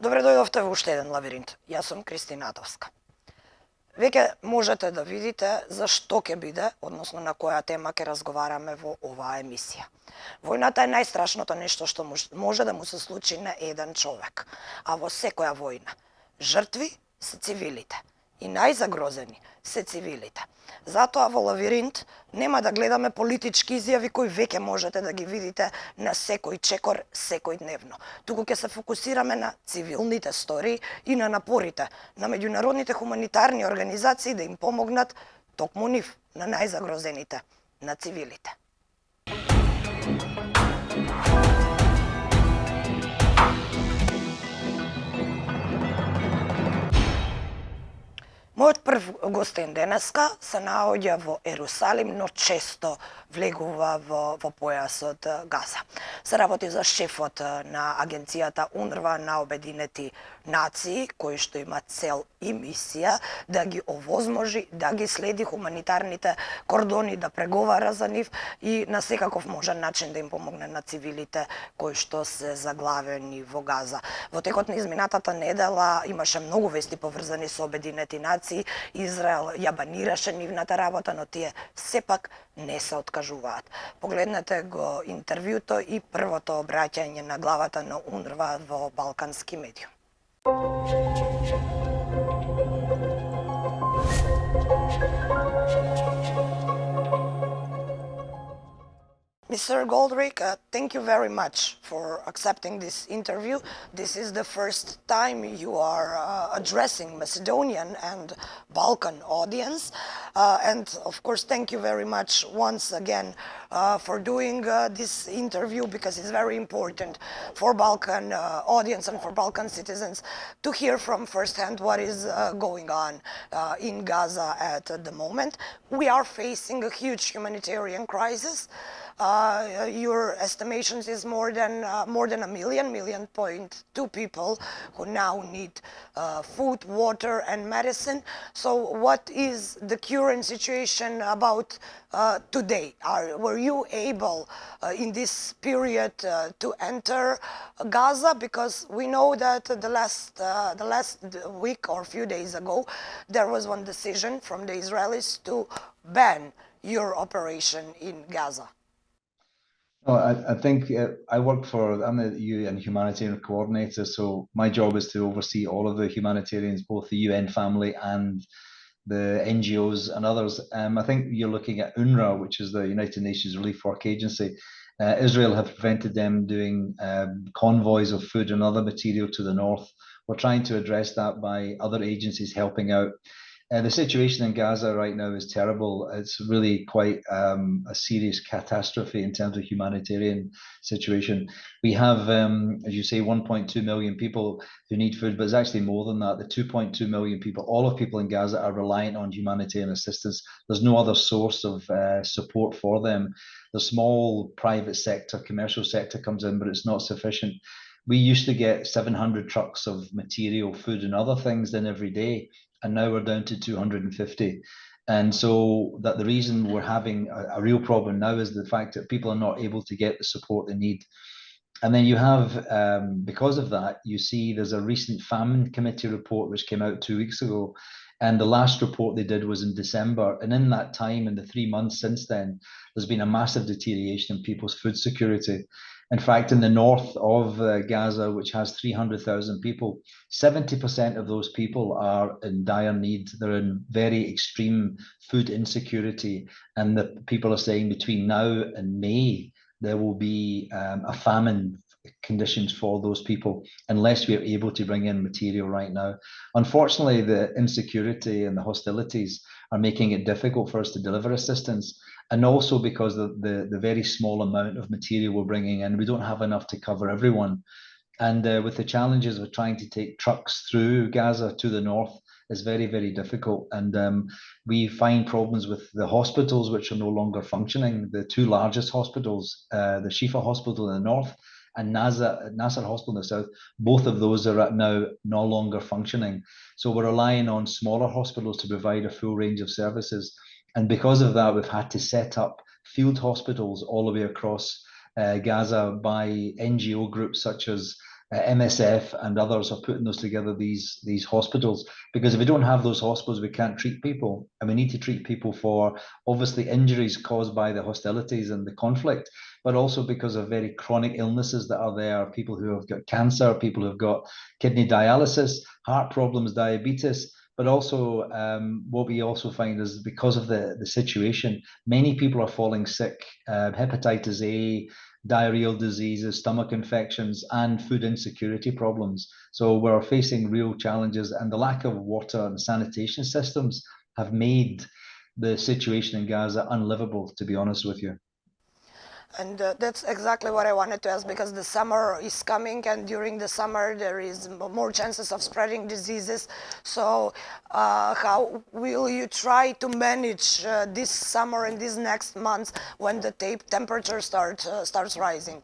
Добре дојдовте во уште еден лабиринт. Јас сум Кристинатовска. Веќе можете да видите за што ќе биде, односно на која тема ќе разговараме во оваа емисија. Војната е најстрашното нешто што може да му се случи на еден човек, а во секоја војна жртви се цивилите и најзагрозени се цивилите. Затоа во Лавиринт нема да гледаме политички изјави кои веќе можете да ги видите на секој чекор секојдневно. Туку ќе се фокусираме на цивилните стории и на напорите на меѓународните хуманитарни организации да им помогнат токму нив, на најзагрозените, на цивилите. Мојот прв гостин денеска се наоѓа во Ерусалим, но често влегува во појасот Газа. Се работи за шефот на агенцијата UNRWA на Обединети нации, кој што има цел и мисија да ги овозможи, да ги следи хуманитарните кордони, да преговара за нив и на секаков можен начин да им помогне на цивилите кои што се заглавени во Газа. Во текот на изминатата недела имаше многу вести поврзани со Обединети нации. Израел ја банираше нивната работа, но тие сепак не се откажуваат. Погледнете го интервјуто и првото обраќање на главата на UNRWA во балкански медиум. Mr. Goldrick, thank you very much for accepting this interview. This is the first time you are addressing Macedonian and Balkan audience. And of course, thank you very much once again for doing this interview, because it's very important for Balkan audience and for Balkan citizens to hear from firsthand what is going on in Gaza at the moment. We are facing a huge humanitarian crisis. Your estimations is more than a million point two people who now need food, water, and medicine. So, what is the current situation about today? Were you able in this period to enter Gaza? Because we know that the last week or few days ago there was one decision from the Israelis to ban your operation in Gaza. Oh, I think I'm the UN Humanitarian Coordinator, so my job is to oversee all of the humanitarians, both the UN family and the NGOs and others. I think you're looking at UNRWA, which is the United Nations Relief Work Agency. Israel have prevented them doing convoys of food and other material to the north. We're trying to address that by other agencies helping out. The situation in Gaza right now is terrible. It's really quite a serious catastrophe in terms of humanitarian situation. We have, as you say, 1.2 million people who need food, but it's actually more than that. The 2.2 million people, all of people in Gaza are reliant on humanitarian assistance. There's no other source of support for them. The small private sector, commercial sector comes in, but it's not sufficient. We used to get 700 trucks of material, food and other things in every day, and now we're down to 250. And so that the reason we're having a real problem now is the fact that people are not able to get the support they need. And then you have, because of that, you see there's a recent famine committee report which came out 2 weeks ago. And the last report they did was in December. And in that time, in the 3 months since then, there's been a massive deterioration in people's food security. In fact, in the north of Gaza, which has 300,000 people, 70% of those people are in dire need. They're in very extreme food insecurity. And the people are saying between now and May, there will be a famine conditions for those people unless we are able to bring in material right now. Unfortunately, the insecurity and the hostilities are making it difficult for us to deliver assistance. And also because of the very small amount of material we're bringing in, we don't have enough to cover everyone. And with the challenges of trying to take trucks through Gaza to the north is very, very difficult. And we find problems with the hospitals, which are no longer functioning. The two largest hospitals, the Shifa Hospital in the north and Nasser Hospital in the south, both of those are now no longer functioning. So we're relying on smaller hospitals to provide a full range of services. And because of that, we've had to set up field hospitals all the way across Gaza by NGO groups such as MSF and others are putting those together, these hospitals, because if we don't have those hospitals, we can't treat people, and we need to treat people for obviously injuries caused by the hostilities and the conflict, but also because of very chronic illnesses that are there, people who have got cancer, people who've got kidney dialysis, heart problems, diabetes. But also, what we also find is because of the situation, many people are falling sick, hepatitis A, diarrheal diseases, stomach infections, and food insecurity problems. So we're facing real challenges, and the lack of water and sanitation systems have made the situation in Gaza unlivable, to be honest with you. And that's exactly what I wanted to ask, because the summer is coming, and during the summer there is more chances of spreading diseases. So how will you try to manage this summer and these next months when the temperature starts rising?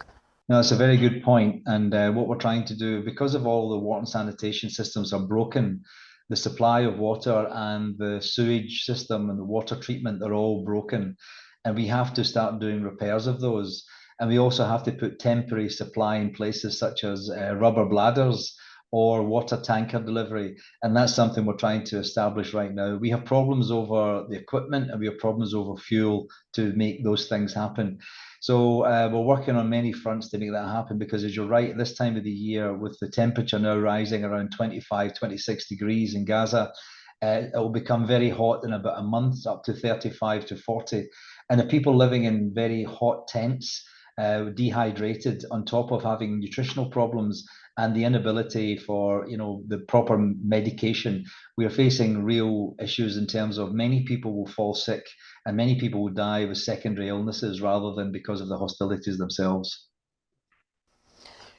No, it's a very good point. And what we're trying to do, because of all the water and sanitation systems are broken, the supply of water and the sewage system and the water treatment, they're all broken. And we have to start doing repairs of those. And we also have to put temporary supply in places such as rubber bladders or water tanker delivery. And that's something we're trying to establish right now. We have problems over the equipment and we have problems over fuel to make those things happen. So we're working on many fronts to make that happen, because as you're right, at this time of the year, with the temperature now rising around 25, 26 degrees in Gaza, it will become very hot in about a month, up to 35 to 40. And the people living in very hot tents, dehydrated, on top of having nutritional problems and the inability for the proper medication, we are facing real issues in terms of many people will fall sick and many people will die with secondary illnesses rather than because of the hostilities themselves.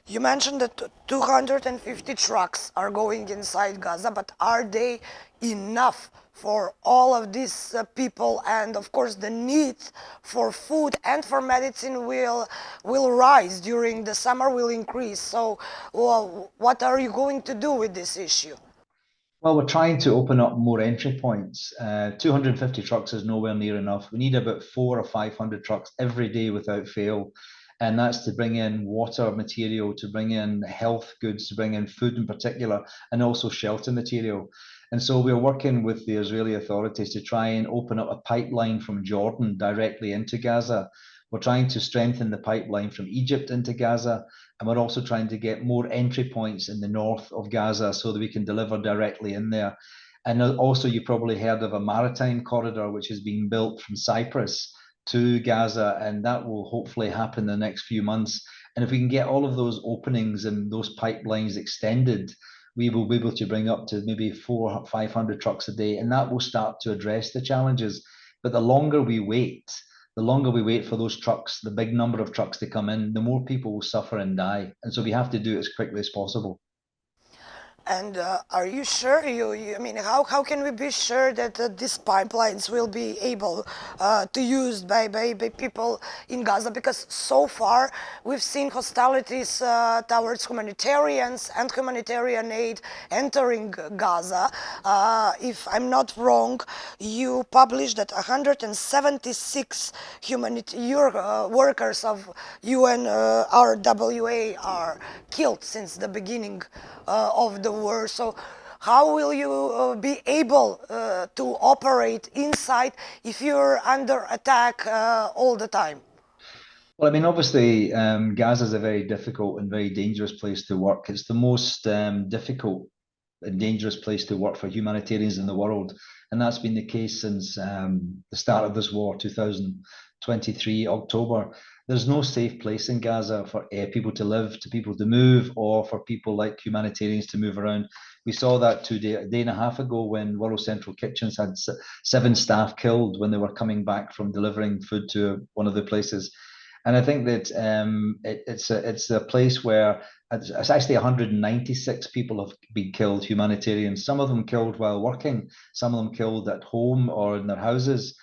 You mentioned that 250 trucks are going inside Gaza, but are they enough for all of these people? And of course, the need for food and for medicine will rise during the summer, will increase. So, well, what are you going to do with this issue? Well, we're trying to open up more entry points. 250 trucks is nowhere near enough. We need about 400 or 500 trucks every day without fail. And that's to bring in water material, to bring in health goods, to bring in food in particular, and also shelter material. And so we're working with the Israeli authorities to try and open up a pipeline from Jordan directly into Gaza. We're trying to strengthen the pipeline from Egypt into Gaza, and we're also trying to get more entry points in the north of Gaza so that we can deliver directly in there. And also, you probably heard of a maritime corridor which is being built from Cyprus to Gaza, and that will hopefully happen in the next few months. And if we can get all of those openings and those pipelines extended, we will be able to bring up to maybe 400 or 500 trucks a day, and that will start to address the challenges. But the longer we wait for those trucks, the big number of trucks to come in, the more people will suffer and die. And so we have to do it as quickly as possible. And are you sure? I mean, how can we be sure that these pipelines will be able to use by people in Gaza? Because so far we've seen hostilities towards humanitarians and humanitarian aid entering Gaza. If I'm not wrong, you published that 176 humanitarian workers of UNRWA are killed since the beginning of the war. So how will you be able to operate inside if you're under attack all the time? Well, I mean, obviously, Gaza is a very difficult and very dangerous place to work. It's the most difficult and dangerous place to work for humanitarians in the world. And that's been the case since the start of this war, 2023, October. There's no safe place in Gaza for people to live, to people to move, or for people like humanitarians to move around. We saw that a day and a half ago when World Central Kitchens had 7 staff killed when they were coming back from delivering food to one of the places. And I think that it's a place where it's actually 196 people have been killed, humanitarians. Some of them killed while working, some of them killed at home or in their houses.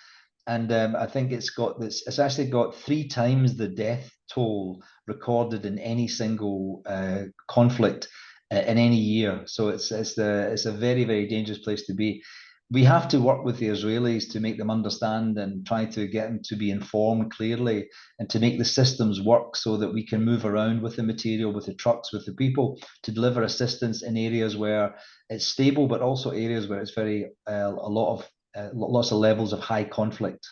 And I think it's actually got 3 times the death toll recorded in any single conflict in any year. So it's a very, very dangerous place to be. we have to work with the Israelis to make them understand and try to get them to be informed clearly and to make the systems work so that we can move around with the material, with the trucks, with the people to deliver assistance in areas where it's stable, but also areas where it's very lots of levels of high conflict.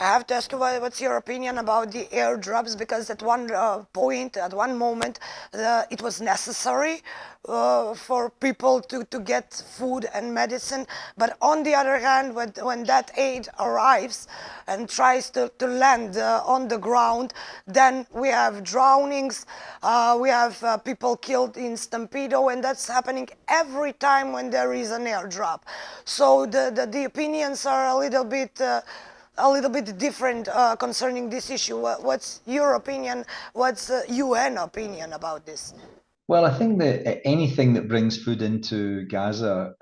I have to ask you what's your opinion about the airdrops, because at one point, at one moment, it was necessary for people to get food and medicine. But on the other hand, when that aid arrives and tries to land on the ground, then we have drownings, we have people killed in Stampedo, and that's happening every time when there is an airdrop. So the opinions are a little bit different concerning this issue. What's your opinion? What's UN opinion about this? Well, I think that anything that brings food into Gaza,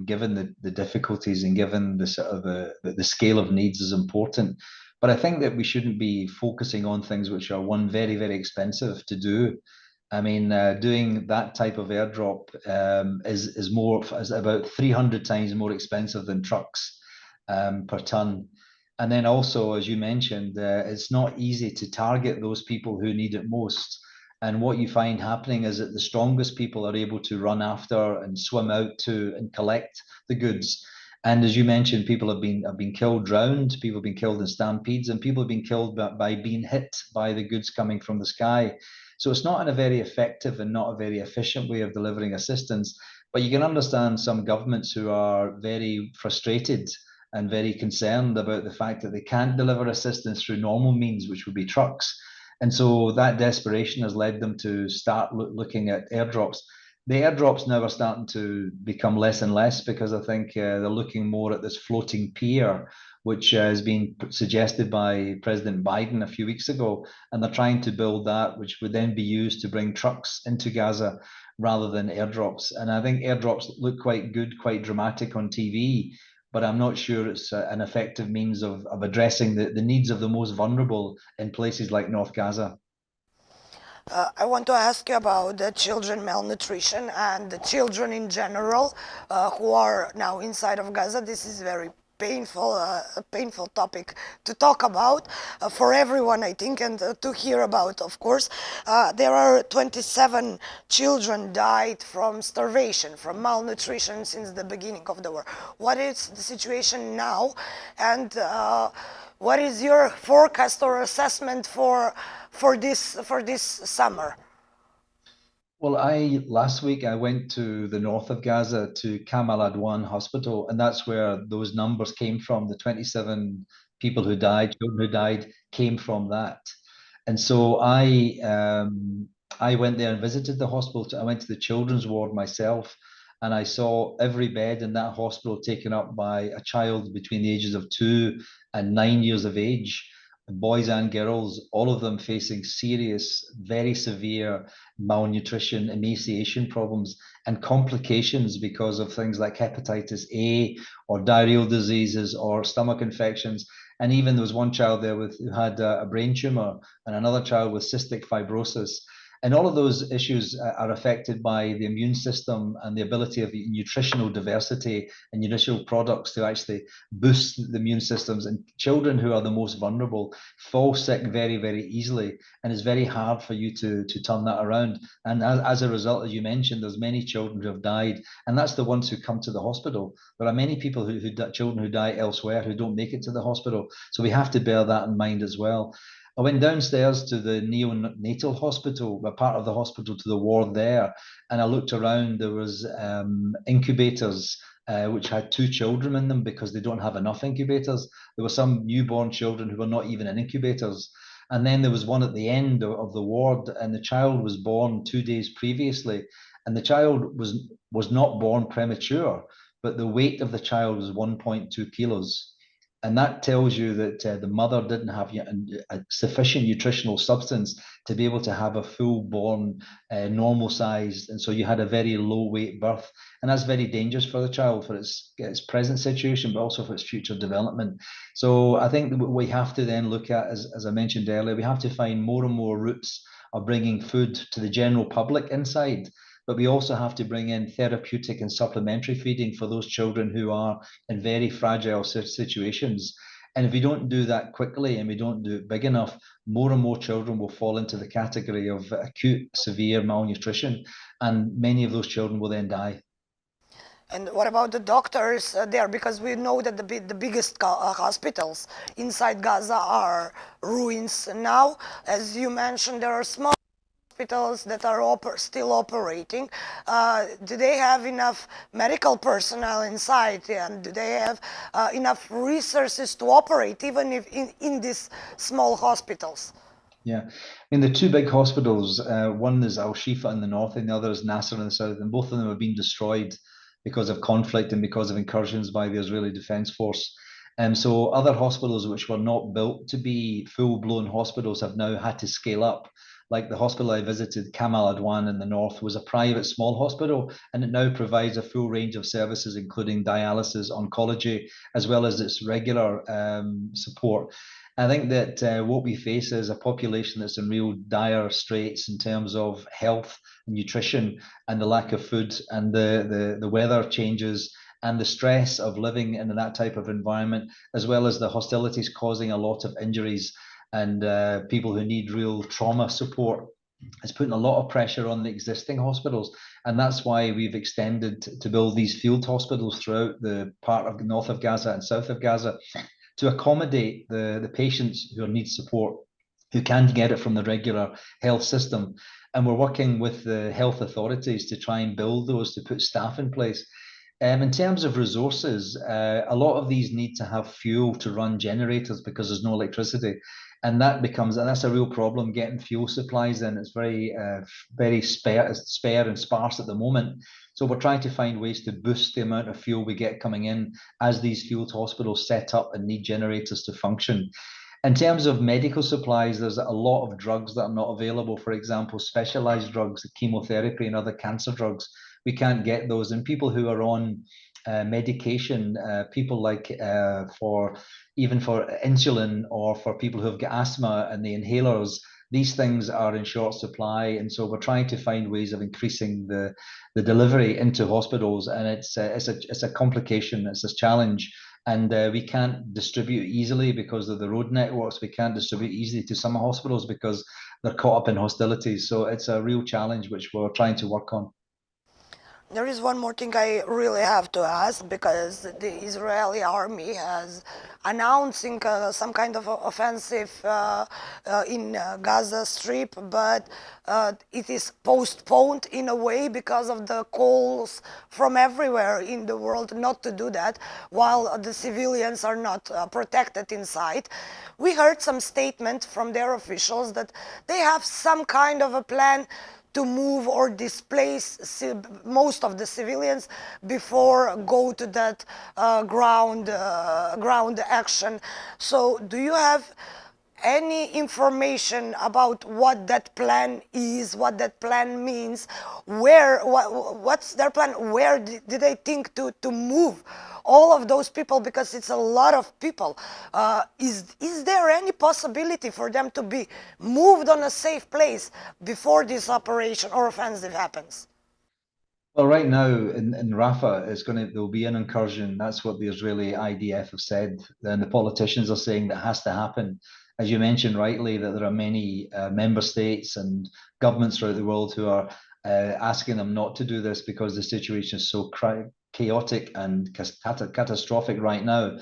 given the difficulties and given the sort of the scale of needs, is important. But I think that we shouldn't be focusing on things which are one very, very expensive to do. I mean, doing that type of airdrop is about 300 times more expensive than trucks per ton. And then also, as you mentioned, it's not easy to target those people who need it most. And what you find happening is that the strongest people are able to run after and swim out to and collect the goods. And as you mentioned, people have been killed, drowned, people have been killed in stampedes, and people have been killed by being hit by the goods coming from the sky. So it's not in a very effective and not a very efficient way of delivering assistance. But you can understand some governments who are very frustrated and very concerned about the fact that they can't deliver assistance through normal means, which would be trucks. And so that desperation has led them to start looking at airdrops. The airdrops now are starting to become less and less because I think they're looking more at this floating pier, which has been suggested by President Biden a few weeks ago. And they're trying to build that, which would then be used to bring trucks into Gaza rather than airdrops. And I think airdrops look quite good, quite dramatic on TV, but I'm not sure it's an effective means of addressing the needs of the most vulnerable in places like North Gaza. I want to ask you about the children malnutrition and the children in general who are now inside of Gaza. This is very painful, a painful topic to talk about for everyone, I think, and to hear about, of course. There are 27 children died from starvation, from malnutrition since the beginning of the war. What is the situation now, and what is your forecast or assessment for this summer? Well, I last week I went to the north of Gaza to Kamal Adwan Hospital, and that's where those numbers came from. The 27 people who died, children who died, came from that. And so I went there and visited the hospital. I went to the children's ward myself, and I saw every bed in that hospital taken up by a child between the ages of 2 and 9 years of age, boys and girls, all of them facing serious, very severe malnutrition, emaciation problems, and complications because of things like hepatitis A or diarrheal diseases or stomach infections. And even there was one child there who had a brain tumor and another child with cystic fibrosis. And all of those issues are affected by the immune system and the ability of nutritional diversity and nutritional products to actually boost the immune systems. And children who are the most vulnerable fall sick very, very easily. And it's very hard for you to turn that around. And as a result, as you mentioned, there's many children who have died. And that's the ones who come to the hospital. There are many people children who die elsewhere who don't make it to the hospital. So we have to bear that in mind as well. I went downstairs to the neonatal hospital, a part of the hospital to the ward there, and I looked around. There was incubators which had two children in them because they don't have enough incubators. There were some newborn children who were not even in incubators. And then there was one at the end of the ward, and the child was born 2 days previously, and the child was not born premature, but the weight of the child was 1.2 kilos. And that tells you that the mother didn't have a sufficient nutritional substance to be able to have a full born, normal sized. And so you had a very low weight birth. And that's very dangerous for the child, for its present situation, but also for its future development. So I think what we have to then look at, as I mentioned earlier, we have to find more and more routes of bringing food to the general public inside. but we also have to bring in therapeutic and supplementary feeding for those children who are in very fragile situations. And if we don't do that quickly and we don't do it big enough, more and more children will fall into the category of acute, severe malnutrition, and many of those children will then die. And what about the doctors there? Because we know that the biggest hospitals inside Gaza are ruins now. As you mentioned, there are small hospitals that are still operating. Do they have enough medical personnel inside, and do they have enough resources to operate even if in these small hospitals? Yeah, I mean, the two big hospitals, one is Al Shifa in the north and the other is Nasser in the south, and both of them have been destroyed because of conflict and because of incursions by the Israeli Defense Force. So other hospitals which were not built to be full-blown hospitals have now had to scale up. Like the hospital I visited, Kamal Adwan in the north, was a private small hospital, and it now provides a full range of services, including dialysis, oncology, as well as its regular support. I think that what we face is a population that's in real dire straits in terms of health, nutrition, and the lack of food, and the weather changes and the stress of living in that type of environment, as well as the hostilities causing a lot of injuries and people who need real trauma support. It's putting a lot of pressure on the existing hospitals, and that's why we've extended to build these field hospitals throughout the part of the north of Gaza and south of Gaza to accommodate the patients who need support, who can't get it from the regular health system. And we're working with the health authorities to try and build those, to put staff in place. In terms of resources, a lot of these need to have fuel to run generators because there's no electricity. And that's a real problem, getting fuel supplies in. It's very spare and sparse at the moment. So we're trying to find ways to boost the amount of fuel we get coming in as these field hospitals set up and need generators to function. In terms of medical supplies, there's a lot of drugs that are not available. For example, specialized drugs, chemotherapy and other cancer drugs, we can't get those. And people who are on medication, people like for insulin, or for people who have got asthma and the inhalers, these things are in short supply, and so we're trying to find ways of increasing the delivery into hospitals, and it's a complication, it's a challenge, and we can't distribute easily because of the road networks. We can't distribute easily to some hospitals because they're caught up in hostilities. So it's a real challenge which we're trying to work on. There is one more thing I really have to ask, because the Israeli army has announcing some kind of offensive in Gaza Strip, but it is postponed in a way because of the calls from everywhere in the world not to do that, while the civilians are not protected inside. We heard some statement from their officials that they have some kind of a plan to move or displace most of the civilians before go to that ground action. So do you have any information about what that plan is, what that plan means, what's their plan, where did they think to move all of those people, because it's a lot of people. Is there any possibility for them to be moved on a safe place before this operation or offensive happens? Well, right now in Rafah, there'll be an incursion. That's what the Israeli IDF have said, and the politicians are saying that has to happen. As you mentioned rightly, that there are many member states and governments throughout the world who are asking them not to do this because the situation is so chaotic and catastrophic right now.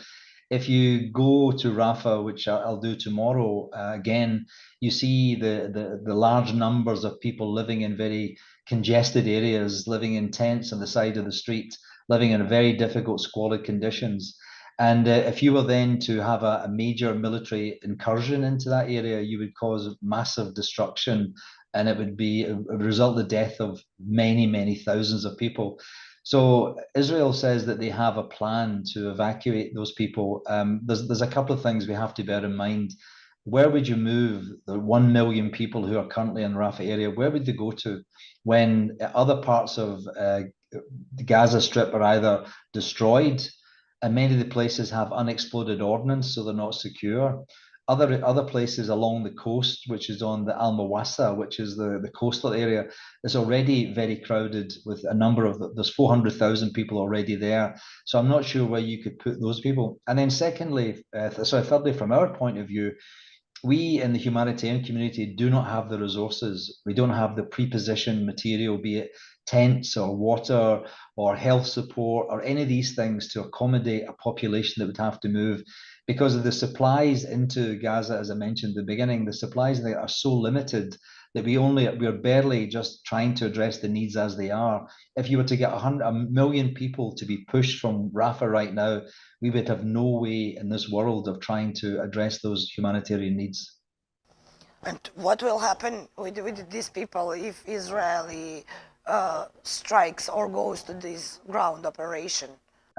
If you go to Rafah, which I'll do tomorrow, again, you see the large numbers of people living in very congested areas, living in tents on the side of the street, living in very difficult, squalid conditions. And if you were then to have a major military incursion into that area, you would cause massive destruction, and it would result in the death of many, many thousands of people. So Israel says that they have a plan to evacuate those people. There's a couple of things we have to bear in mind. Where would you move the 1 million people who are currently in the Rafah area? Where would they go to when other parts of the Gaza Strip are either destroyed, and many of the places have unexploded ordnance, so they're not secure, other places along the coast, which is on the Al Mawassa, which is the coastal area, is already very crowded with a number of, there's 400,000 people already there. So I'm not sure where you could put those people. And then secondly, thirdly, from our point of view, we in the humanitarian community do not have the resources. We don't have the prepositioned material, be it tents or water or health support or any of these things to accommodate a population that would have to move because of the supplies into Gaza, as I mentioned at the beginning. The supplies there are so limited that we're barely just trying to address the needs as they are. If you were to get a million people to be pushed from Rafah right now, we would have no way in this world of trying to address those humanitarian needs. And what will happen with these people if Israeli strikes or goes to this ground operation?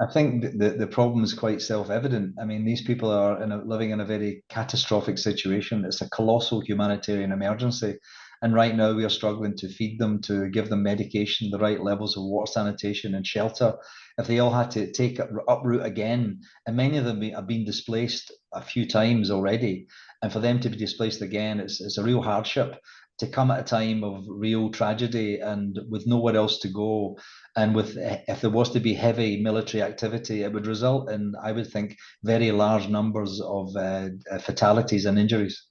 I think the problem is quite self-evident. I mean, these people are living in a very catastrophic situation. It's a colossal humanitarian emergency. And right now we are struggling to feed them, to give them medication, the right levels of water, sanitation and shelter. If they all had to uproot again, and many of them have been displaced a few times already, and for them to be displaced again, it's a real hardship to come at a time of real tragedy and with nowhere else to go. And with if there was to be heavy military activity, it would result in, I would think, very large numbers of fatalities and injuries.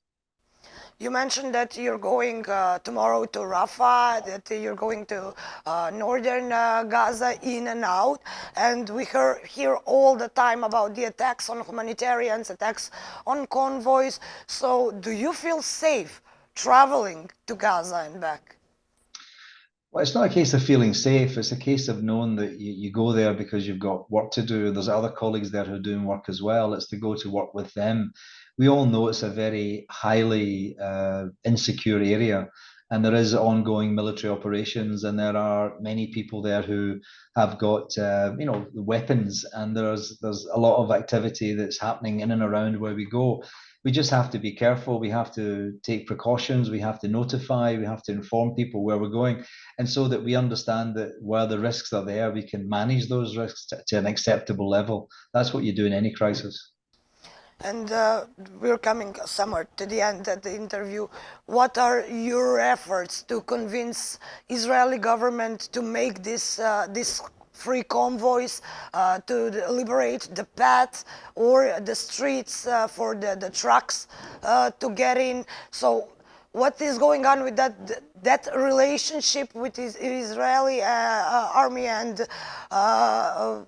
You mentioned that you're going tomorrow to Rafah, that you're going to northern Gaza in and out, and we hear all the time about the attacks on humanitarians, attacks on convoys. So do you feel safe traveling to Gaza and back? Well, it's not a case of feeling safe. It's a case of knowing that you go there because you've got work to do. There's other colleagues there who are doing work as well. It's to go to work with them. We all know it's a very highly insecure area, and there is ongoing military operations, and there are many people there who have got weapons, and there's a lot of activity that's happening in and around where we go. We just have to be careful. We have to take precautions. We have to notify. We have to inform people where we're going, and so that we understand that where the risks are there, we can manage those risks to an acceptable level. That's what you do in any crisis. And we're coming somewhere to the end of the interview. What are your efforts to convince Israeli government to make this free convoys, to liberate the path or the streets for the trucks to get in? So what is going on with that relationship with the Israeli army, and I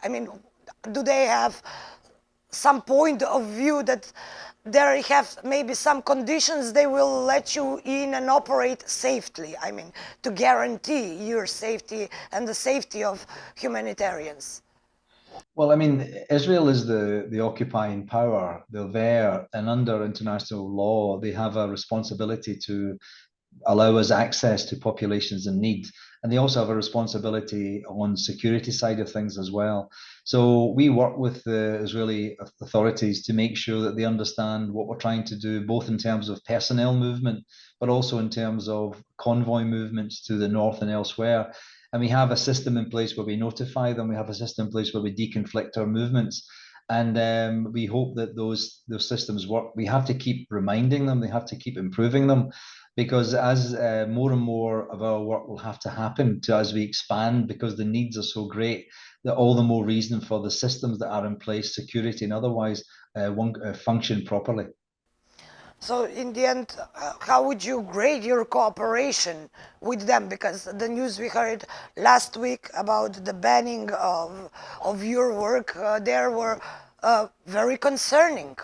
mean, do they have some point of view that there have maybe some conditions they will let you in and operate safely, I mean, to guarantee your safety and the safety of humanitarians? Well, I mean, Israel is the occupying power. They're there, and under international law, they have a responsibility to allow us access to populations in need. And they also have a responsibility on security side of things as well. So we work with the Israeli authorities to make sure that they understand what we're trying to do, both in terms of personnel movement, but also in terms of convoy movements to the north and elsewhere. And we have a system in place where we notify them. We have a system in place where we deconflict our movements. And we hope that those systems work. We have to keep reminding them. They have to keep improving them, because as more and more of our work will have to happen as we expand, because the needs are so great, that all the more reason for the systems that are in place, security and otherwise, won't function properly. So in the end, how would you grade your cooperation with them? Because the news we heard last week about the banning of your work there were very concerning.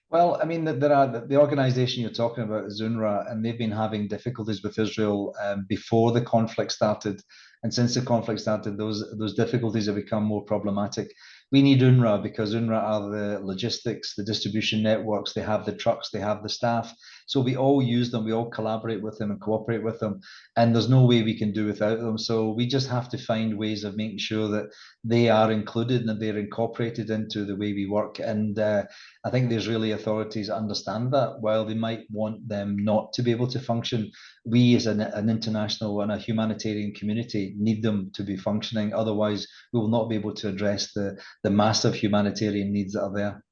Well, I mean, there are the organization you're talking about is UNRWA, and they've been having difficulties with Israel before the conflict started. And since the conflict started, those difficulties have become more problematic. We need UNRWA because UNRWA are the logistics, the distribution networks, they have the trucks, they have the staff. So we all use them, we all collaborate with them and cooperate with them. And there's no way we can do without them. So we just have to find ways of making sure that they are included and they're incorporated into the way we work. And I think the Israeli authorities understand that. While they might want them not to be able to function, we as an international and a humanitarian community need them to be functioning. Otherwise, we will not be able to address the massive humanitarian needs that are there.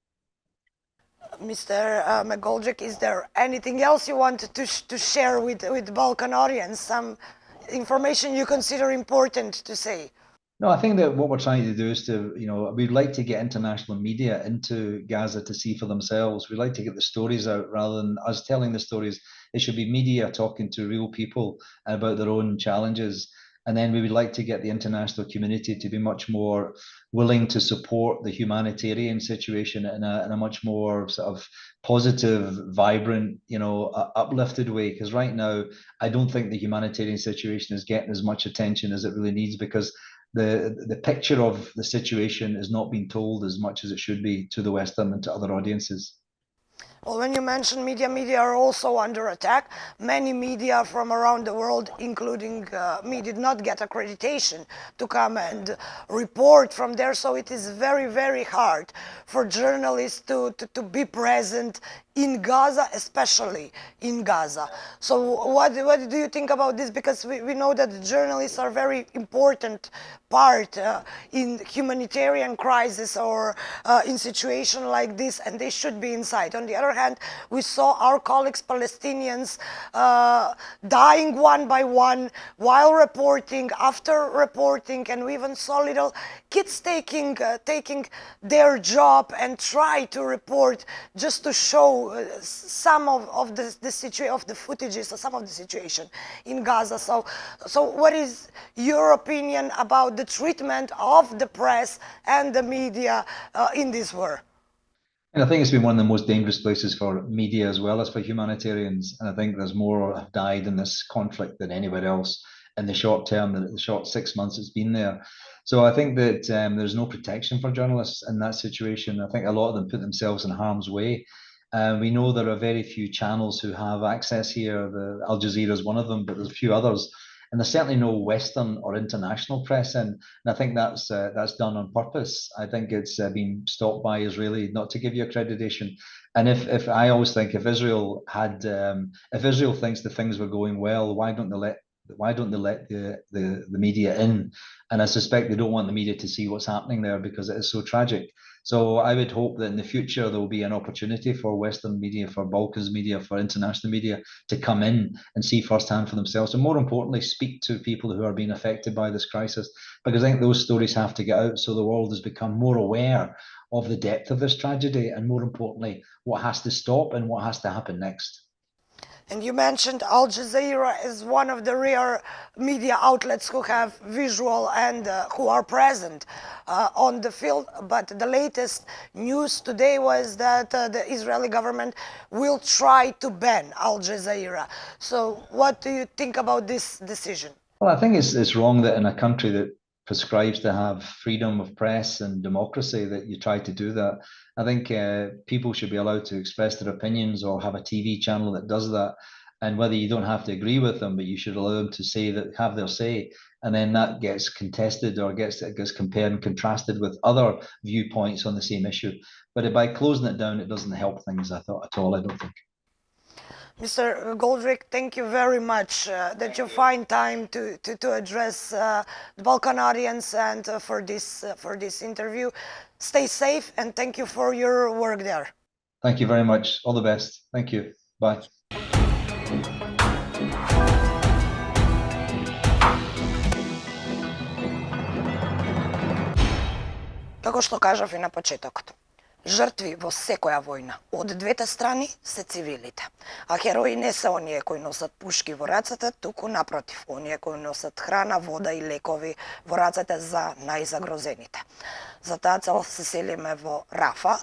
Mr. McGoldrick, is there anything else you want to share with the Balkan audience? Some information you consider important to say? No, I think that what we're trying to do is to, we'd like to get international media into Gaza to see for themselves. We'd like to get the stories out rather than us telling the stories. It should be media talking to real people about their own challenges. And then we would like to get the international community to be much more willing to support the humanitarian situation in a much more sort of positive, vibrant, uplifted way. Because right now, I don't think the humanitarian situation is getting as much attention as it really needs, because the picture of the situation is not being told as much as it should be to the Western and to other audiences. Well, when you mention media are also under attack. Many media from around the world, including me, did not get accreditation to come and report from there. So it is very, very hard for journalists to be present in Gaza, especially in Gaza. So what do you think about this? Because we know that journalists are very important part in humanitarian crisis or in situation like this, and they should be inside. On the other hand, we saw our colleagues Palestinians dying one by one while reporting, after reporting, and we even saw little kids taking their job and try to report just to show some of the footages of some of the situation in Gaza. So what is your opinion about the treatment of the press and the media in this war? And I think it's been one of the most dangerous places for media as well as for humanitarians. And I think there's more have died in this conflict than anywhere else in the short term, the short 6 months it's been there. So I think that there's no protection for journalists in that situation. I think a lot of them put themselves in harm's way. We know there are very few channels who have access here. Al Jazeera is one of them, but there's a few others. And there's certainly no Western or international press in. And I think that's done on purpose. I think it's been stopped by Israeli not to give you accreditation. And if I always think if Israel thinks the things were going well, why don't they let the media in? And I suspect they don't want the media to see what's happening there because it is so tragic. So I would hope that in the future there will be an opportunity for Western media, for Balkans media, for international media to come in and see firsthand for themselves, and more importantly, speak to people who are being affected by this crisis, because I think those stories have to get out so the world has become more aware of the depth of this tragedy, and more importantly, what has to stop and what has to happen next. And you mentioned Al Jazeera is one of the rare media outlets who have visual and who are present on the field. But the latest news today was that the Israeli government will try to ban Al Jazeera. So what do you think about this decision? Well, I think it's wrong that in a country that prescribes to have freedom of press and democracy that you try to do that. I think people should be allowed to express their opinions or have a TV channel that does that. And whether you don't have to agree with them, but you should allow them to say that, have their say, and then that gets contested or gets compared and contrasted with other viewpoints on the same issue. But by closing it down, it doesn't help things, I thought, at all. I don't think. Mr. Goldrick, thank you very much that you find time to address the Balkan audience and for this interview. Stay safe and thank you for your work there. Thank you very much. All the best. Thank you. Bye. Како што кажав и на почетокот, жртви во секоја војна од двете страни се цивилите, а херои не се оние кои носат пушки во рацете, туку напротив, оние кои носат храна, вода и лекови во рацете за најзагрозените. За таа цел се селиме во Рафа,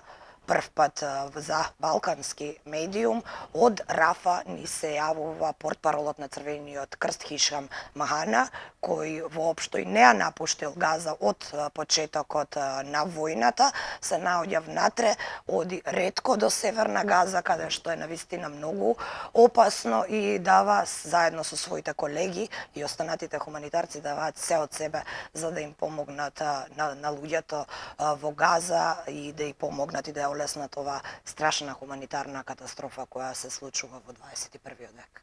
прв пат за балкански медиум. Од Рафа ни се јавува портпаролот на Црвениот крст Hisham Mhana, кој воопшто и не ја напуштил Газа од почетокот на војната, се наоѓа внатре, оди ретко до северна Газа, каде што е навистина многу опасно, и дава заедно со своите колеги и останатите хуманитарци даваат се од себе за да им помогнат на луѓето во Газа и да ја помогнат и да ја олеснат ова страшна хуманитарна катастрофа која се случува во 21. век.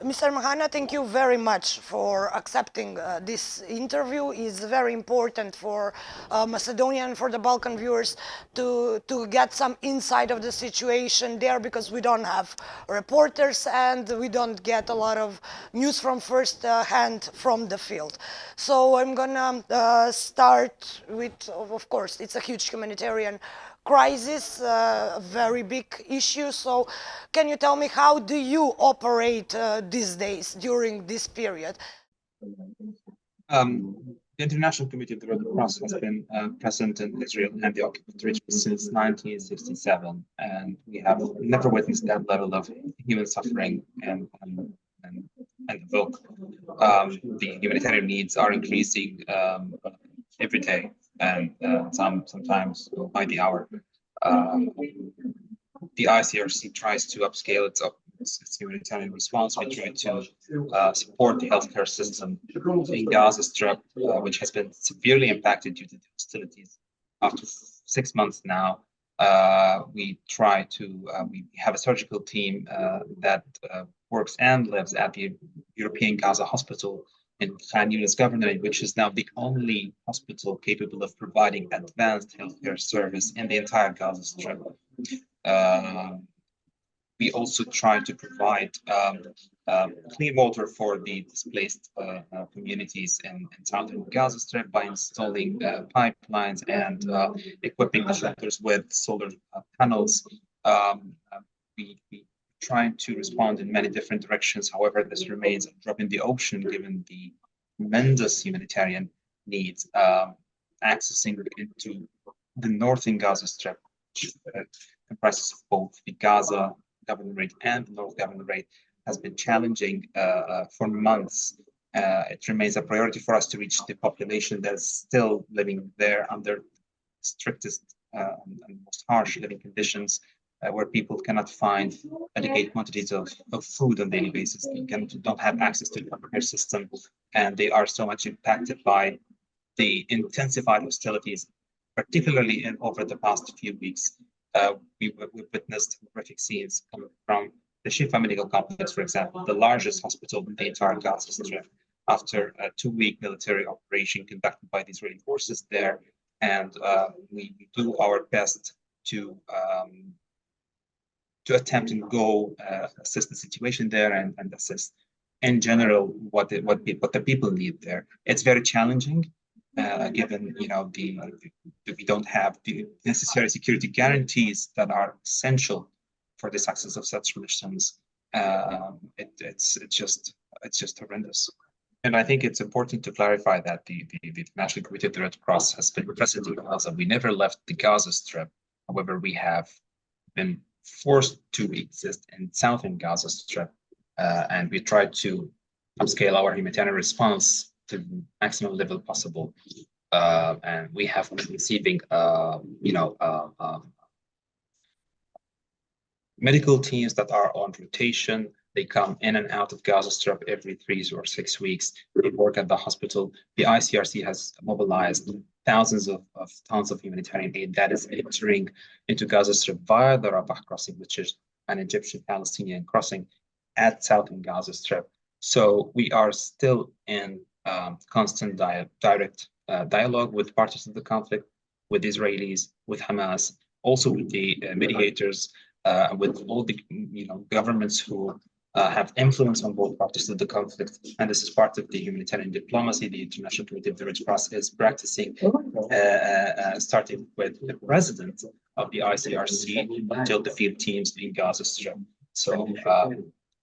Mr. Mhana, thank you very much for accepting this interview. It's very important for Macedonia and for the Balkan viewers to get some insight of the situation there, because we don't have reporters and we don't get a lot of news from first hand from the field. So I'm gonna start with, of course, it's a huge humanitarian crisis, a very big issue. So can you tell me, how do you operate these days during this period? The International Committee of the Red Cross has been present in Israel and the occupied region since 1967, and we have never witnessed that level of human suffering and the the humanitarian needs are increasing every day, and sometimes by the hour. The ICRC tries to upscale its humanitarian response. We try to support the healthcare system in Gaza Strip, which has been severely impacted due to the hostilities. After 6 months now, we try to, we have a surgical team that works and lives at the European Gaza Hospital in Khan Yunis Governorate, which is now the only hospital capable of providing advanced healthcare service in the entire Gaza Strip. We also try to provide clean water for the displaced communities in southern Gaza Strip by installing pipelines and equipping the shelters with solar panels. We try to respond in many different directions. However, this remains a drop in the ocean given the tremendous humanitarian needs. Accessing into the northern Gaza Strip, which comprises of both the Gaza Governorate and the North Governorate, has been challenging for months. It remains a priority for us to reach the population that is still living there under strictest and most harsh living conditions, where people cannot find adequate quantities of food on a daily basis. They don't have access to the healthcare system, and they are so much impacted by the intensified hostilities, particularly over the past few weeks. We've witnessed horrific scenes coming from the Shifa Medical Complex, for example, the largest hospital in the entire Gaza Strip, after a 2-week military operation conducted by the Israeli forces there. And we do our best to attempt and go assist the situation there and assist in general what the people need there. It's very challenging. Given we don't have the necessary security guarantees that are essential for the success of such missions, it's just horrendous. And I think it's important to clarify that the International Committee of the Red Cross has been present in Gaza. We never left the Gaza Strip. However, we have been forced to exist in southern Gaza Strip, and we try to upscale our humanitarian response to the maximum level possible. And we have been receiving, medical teams that are on rotation. They come in and out of Gaza Strip every 3 or 6 weeks. They work at the hospital. The ICRC has mobilized thousands of tons of humanitarian aid that is entering into Gaza Strip via the Rafah crossing, which is an Egyptian-Palestinian crossing at southern Gaza Strip. So we are still in constant direct dialogue with parties of the conflict, with Israelis, with Hamas, also with the mediators, with all the governments who have influence on both parties of the conflict. And this is part of the humanitarian diplomacy the International Committee of the Red Cross is practicing, starting with the president of the ICRC until the field teams in Gaza Strip. So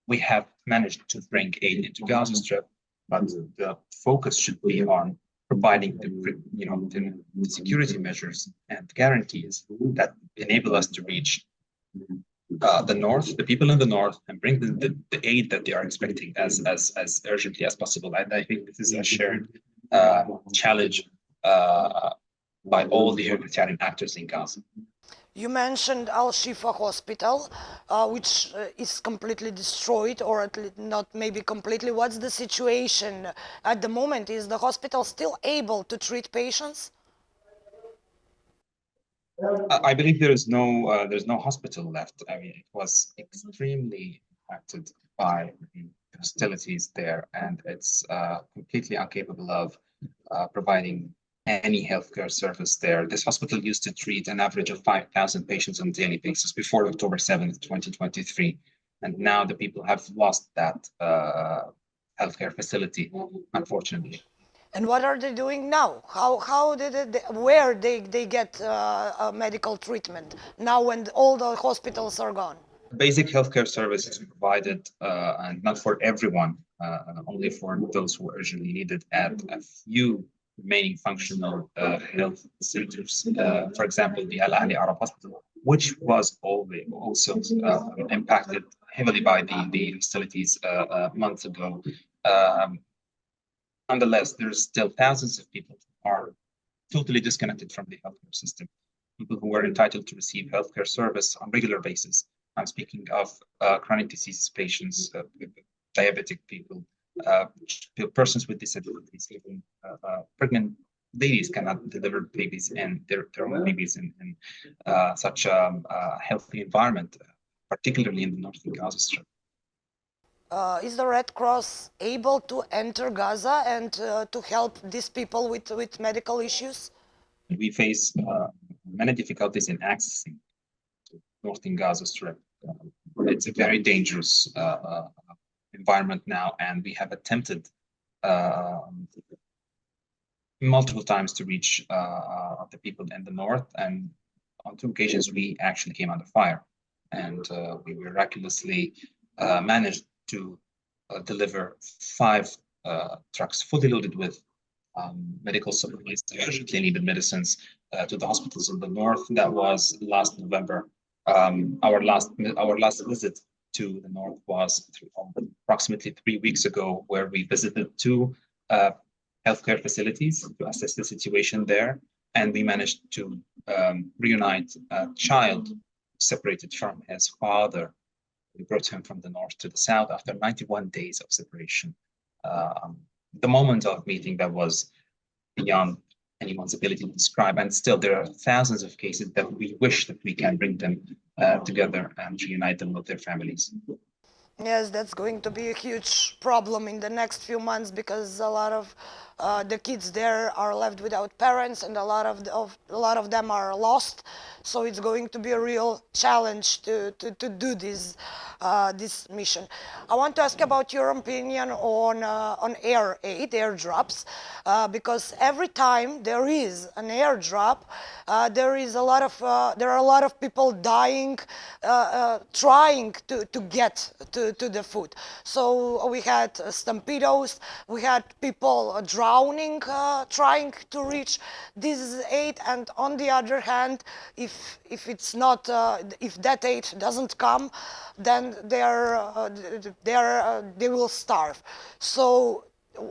we have managed to bring aid into Gaza Strip, but the focus should be on providing the security measures and guarantees that enable us to reach the north, the people in the north, and bring the aid that they are expecting as urgently as possible. And I think this is a shared challenge by all the humanitarian actors in Gaza. You mentioned Al-Shifa Hospital, which is completely destroyed, or at least not maybe completely. What's the situation at the moment? Is the hospital still able to treat patients? I believe there's no hospital left. I mean, it was extremely impacted by hostilities there, and it's completely incapable of providing any healthcare service there. This hospital used to treat an average of 5,000 patients on a daily basis before October 7th, 2023. And now the people have lost that healthcare facility, unfortunately. And what are they doing now? How did where they get medical treatment now when all the hospitals are gone? Basic healthcare services provided, and not for everyone, only for those who urgently need it at a few remaining functional health centers. For example, the Al Ahli Arab Hospital, which was also impacted heavily by the hostilities months ago. Nonetheless, there's still thousands of people who are totally disconnected from the healthcare system, people who are entitled to receive healthcare service on regular basis. I'm speaking of chronic disease patients, diabetic people, persons with disabilities, even pregnant ladies cannot deliver babies and their own babies in such a healthy environment, particularly in the northern Gaza Strip. Is the Red Cross able to enter Gaza and to help these people with medical issues? We face many difficulties in accessing northern Gaza Strip. It's a very dangerous environment now, and we have attempted multiple times to reach the people in the north, and on 2 occasions we actually came under fire, and we miraculously managed to deliver 5 trucks fully loaded with medical supplies, urgently needed medicines to the hospitals in the north. That was last November. Our last visit to the north was approximately 3 weeks ago, where we visited 2 healthcare facilities to assess the situation there, and we managed to reunite a child separated from his father. We brought him from the north to the south after 91 days of separation. The moment of meeting that was beyond anyone's ability to describe, and still there are thousands of cases that we wish that we can bring them together and reunite them with their families. Yes, that's going to be a huge problem in the next few months, because a lot of the kids there are left without parents, and a lot of them are lost. So it's going to be a real challenge to do this mission. I want to ask about your opinion on air aid, airdrops, because every time there is an airdrop, there are a lot of people dying trying to get to the food. So we had stampedos, we had people drowning trying to reach this aid, and on the other hand, if that aid doesn't come, then they will starve. So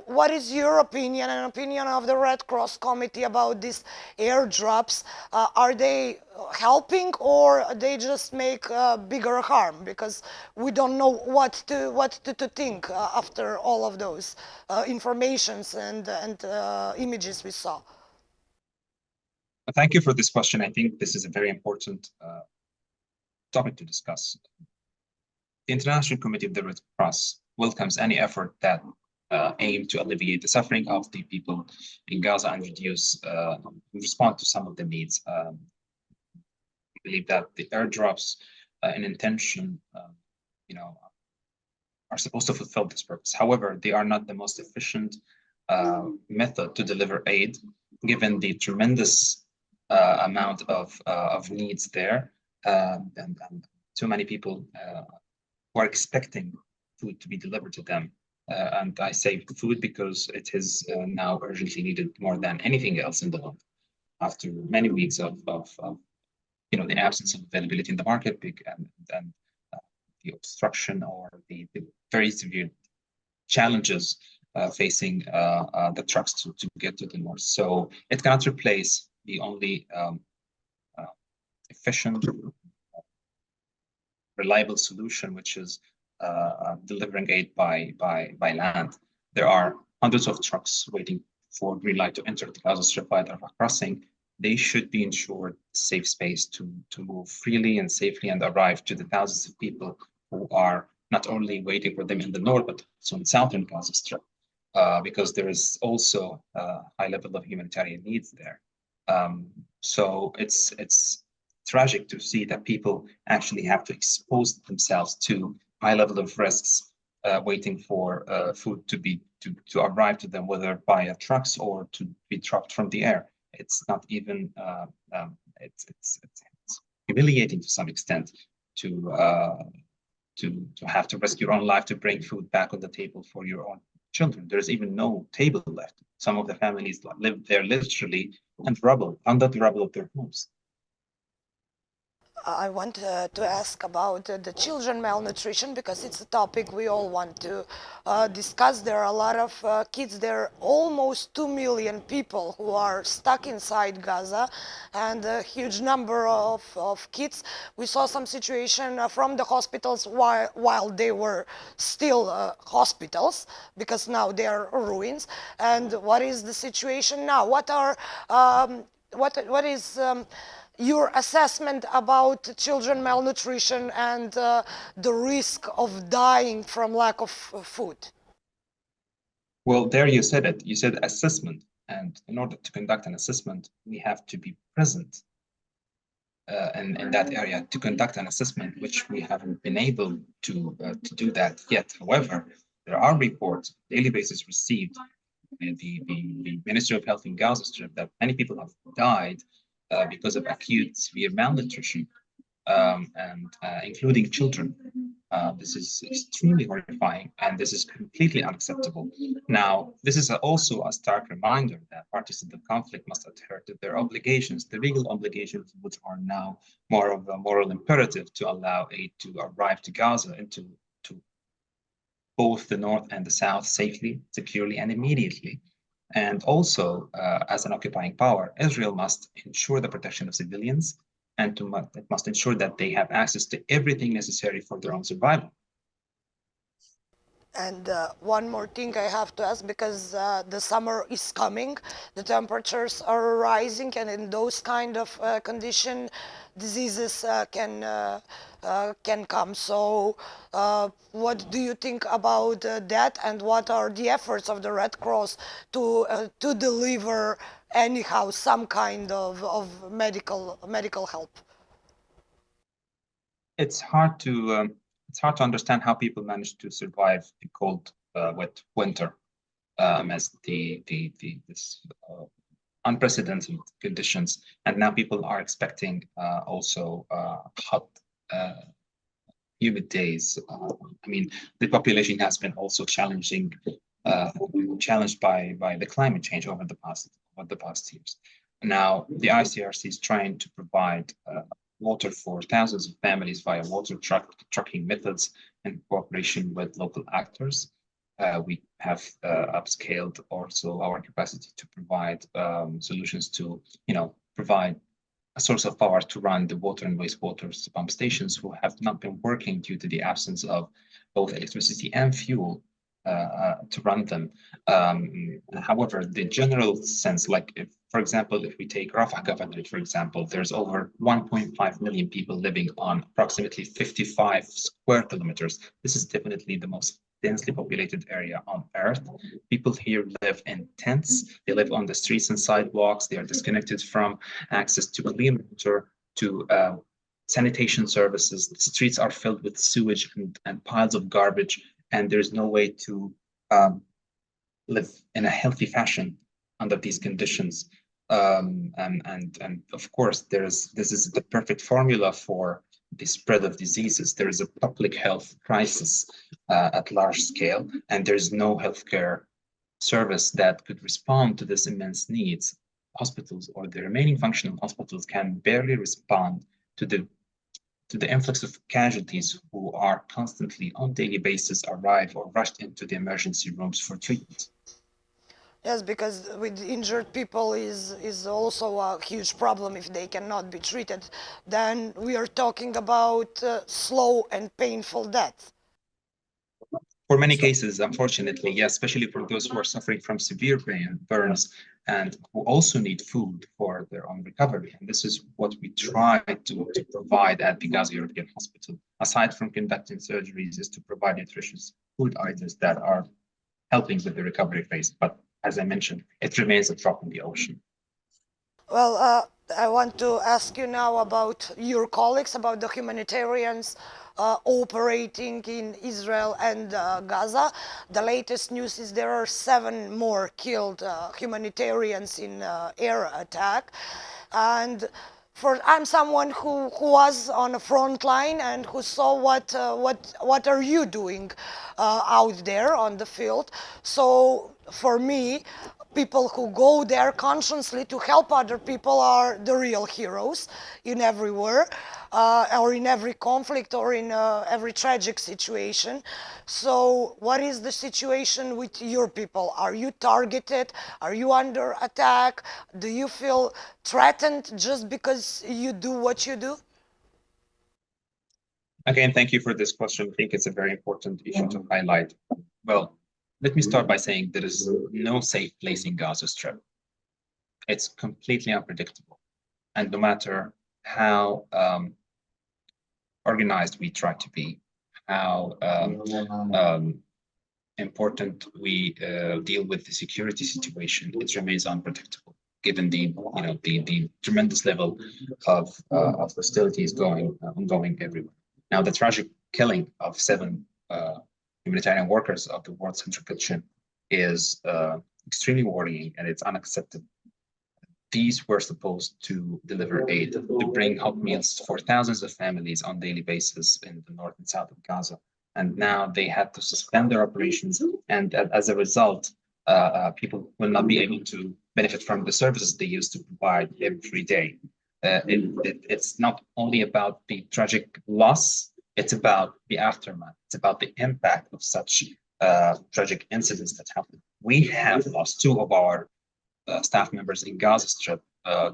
what is your opinion and opinion of the Red Cross Committee about these airdrops? Are they helping, or they just make bigger harm? Because we don't know what to think after all of those informations and images we saw. Thank you for this question. I think this is a very important topic to discuss. The International Committee of the Red Cross welcomes any effort that aim to alleviate the suffering of the people in Gaza and respond to some of the needs. I believe that the airdrops in intention, are supposed to fulfill this purpose. However, they are not the most efficient method to deliver aid, given the tremendous amount of needs there, and too many people who are expecting food to be delivered to them. And I say food because it is now urgently needed more than anything else in the world. After many weeks of the absence of availability in the market, and the obstruction or the very severe challenges facing the trucks to get to the north. So it cannot replace the only efficient, reliable solution, which is delivering aid by land. There are hundreds of trucks waiting for green light to enter the Gaza Strip by the Rafah crossing. They should be ensured safe space to move freely and safely and arrive to the thousands of people who are not only waiting for them in the north, but also in southern Gaza Strip, because there is also a high level of humanitarian needs there. So it's tragic to see that people actually have to expose themselves to high level of risks, waiting for food to arrive to them, whether via trucks or to be dropped from the air. It's not even it's humiliating to some extent to have to risk your own life to bring food back on the table for your own children. There's even no table left. Some of the families live there literally under the rubble of their homes. I want to ask about the children malnutrition, because it's a topic we all want to discuss. There are a lot of kids. There are almost 2 million people who are stuck inside Gaza, and a huge number of kids. We saw some situation from the hospitals while they were still hospitals, because now they are ruins. And what is the situation now? What are what is your assessment about children malnutrition and the risk of dying from lack of food? Well, there you said it. You said assessment. And in order to conduct an assessment, we have to be present in that area to conduct an assessment, which we haven't been able to do that yet. However, there are reports, daily basis received, the Ministry of Health in Gaza Strip, that many people have died because of acute severe malnutrition, and including children. This is extremely horrifying, and this is completely unacceptable. Now, this is also a stark reminder that parties to the conflict must adhere to their obligations, the legal obligations, which are now more of a moral imperative to allow aid to arrive to Gaza and to both the north and the south safely, securely, and immediately. And also, as an occupying power, Israel must ensure the protection of civilians, and it must ensure that they have access to everything necessary for their own survival. And one more thing I have to ask, because the summer is coming, the temperatures are rising, and in those kind of conditions, diseases can come. So what do you think about that, and what are the efforts of the Red Cross to deliver anyhow some kind of medical help? It's hard to understand how people manage to survive the cold, wet winter, as this unprecedented conditions, and now people are expecting also hot, humid days. I mean, the population has been also challenged by the climate change over the past years. Now, the ICRC is trying to provide water for thousands of families via water trucking methods in cooperation with local actors. We have upscaled also our capacity to provide solutions to, provide a source of power to run the water and wastewater pump stations who have not been working due to the absence of both electricity and fuel to run them. However, the general sense, like for example, if we take Rafah Governorate, for example, there's over 1.5 million people living on approximately 55 square kilometers. This is definitely the most densely populated area on Earth. People here live in tents. They live on the streets and sidewalks. They are disconnected from access to clean water, to sanitation services. The streets are filled with sewage and piles of garbage, and there's no way to live in a healthy fashion under these conditions. And of course, this is the perfect formula for the spread of diseases. There is a public health crisis at large scale, and there's no healthcare service that could respond to this immense needs. Hospitals, or the remaining functional hospitals, can barely respond to the influx of casualties who are constantly on daily basis arrive or rushed into the emergency rooms for treatment. Yes, because with injured people is also a huge problem if they cannot be treated. Then we are talking about slow and painful death. For many cases, unfortunately, yes, especially for those who are suffering from severe burns and who also need food for their own recovery. And this is what we try to provide at the Gaza European Hospital. aside from conducting surgeries, is to provide nutritious food items that are helping with the recovery phase. But as I mentioned, it remains a drop in the ocean. Well, I want to ask you now about your colleagues, about the humanitarians operating in Israel and Gaza. The latest news is there are 7 more killed humanitarians in air attack. And I'm someone who was on the front line and who saw what are you doing out there on the field. So for me, people who go there consciously to help other people are the real heroes in everywhere, or in every conflict, or in every tragic situation. So what is the situation with your people? Are you targeted? Are you under attack? Do you feel threatened just because you do what you do? Again, thank you for this question. I think it's a very important issue to highlight. Well, let me start by saying there is no safe place in Gaza Strip. It's completely unpredictable. And no matter how organized we try to be, how important we deal with the security situation, it remains unpredictable, given the the tremendous level of hostilities ongoing everywhere. Now, the tragic killing of 7 humanitarian workers of the World Central Kitchen is extremely worrying, and it's unacceptable. These were supposed to deliver aid, to bring hot meals for thousands of families on a daily basis in the north and south of Gaza. And now they had to suspend their operations, and as a result, people will not be able to benefit from the services they used to provide every day. It's not only about the tragic loss, it's about the aftermath. It's about the impact of such tragic incidents that happen. We have lost 2 of our staff members in Gaza Strip